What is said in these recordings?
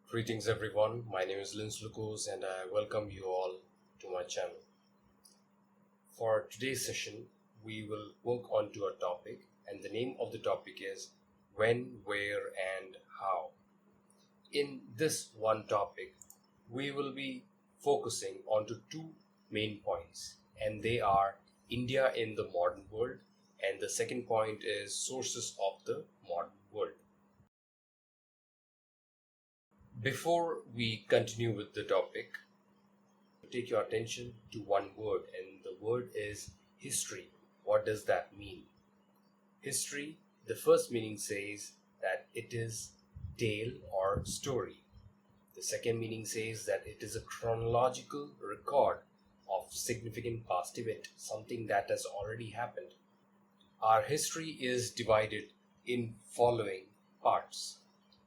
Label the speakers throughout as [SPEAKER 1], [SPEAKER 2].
[SPEAKER 1] Greetings everyone, my name is Linz Lucas and I welcome you all to my channel. For today's session, we will work on to a topic and the name of the topic is when, where and how. In this one topic, we will be focusing on to two main points and they are India in the modern world and the second point is sources of the modern world. Before we continue with the topic, take your attention to one word, and the word is history. What does that mean? History, the first meaning says that it is tale or story. The second meaning says that it is a chronological record of significant past event, something that has already happened. Our history is divided in following parts: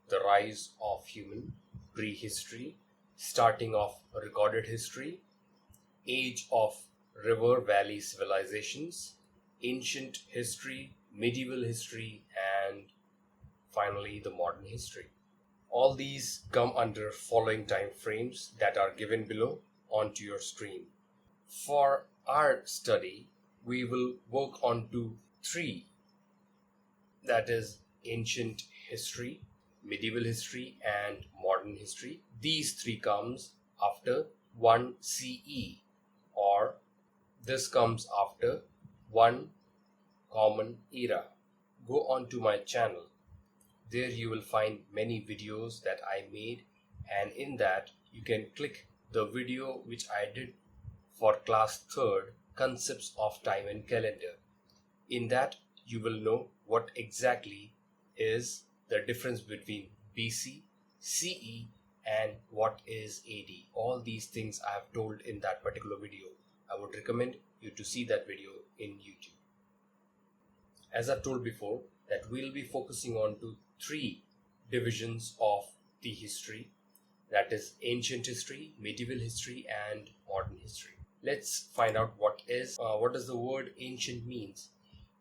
[SPEAKER 1] the rise of human, prehistory, starting of recorded history, age of river valley civilizations, ancient history, medieval history, and finally the modern history. All these come under following time frames that are given below onto your screen. For our study, we will work on to three, that is ancient history, medieval history and modern history. These three comes after 1 CE, or this comes after one common era. Go on to my channel. There you will find many videos that I made, and in that you can click the video which I did for class 3rd, concepts of time and calendar. In that you will know what exactly is the difference between BC, CE and what is AD. All these things I have told in that particular video. I would recommend you to see that video in YouTube. As I've told before, that we'll be focusing on to three divisions of the history, that is ancient history, medieval history and modern history. Let's find out what does the word ancient means.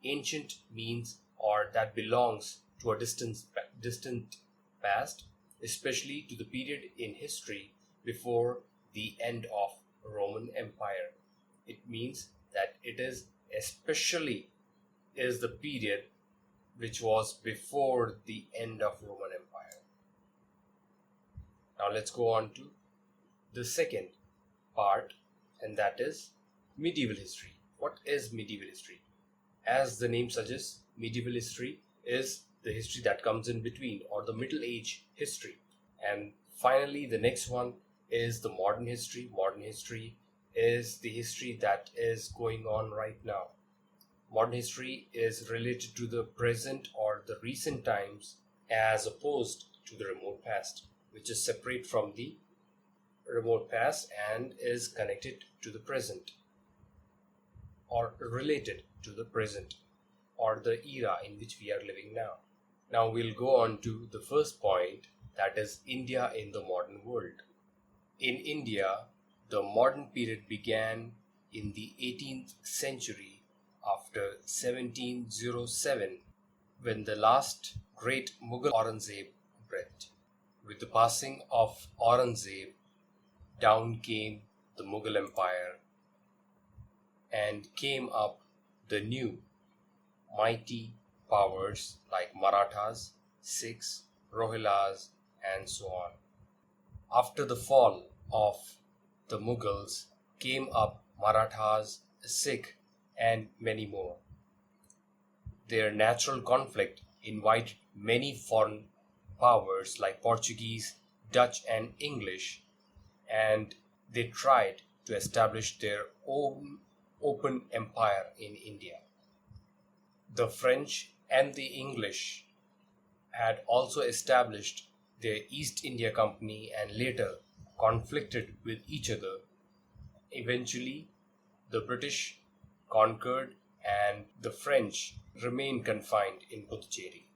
[SPEAKER 1] Ancient means or that belongs to a distant past, especially to the period in history before the end of Roman Empire. It means that it is especially is the period which was before the end of Roman Empire. Now let's go on to the second part, and that is medieval history. What is medieval history? As the name suggests, medieval history is the history that comes in between, or the Middle Age history. And finally, the next one is the modern history. Modern history is the history that is going on right now. Modern history is related to the present or the recent times as opposed to the remote past, which is separate from the remote past and is connected to the present or related to the present or the era in which we are living now. Now we'll go on to the first point, that is India in the modern world. In India, the modern period began in the 18th century after 1707, when the last great Mughal Aurangzeb breathed. With the passing of Aurangzeb, down came the Mughal Empire and came up the new mighty powers like Marathas, Sikhs, Rohilas and so on. After the fall of the Mughals came up Marathas, Sikh and many more. Their natural conflict invited many foreign powers like Portuguese, Dutch and English, and they tried to establish their own open empire in India. The French and the English had also established their East India Company and later conflicted with each other. Eventually, the British conquered and the French remained confined in Puducherry.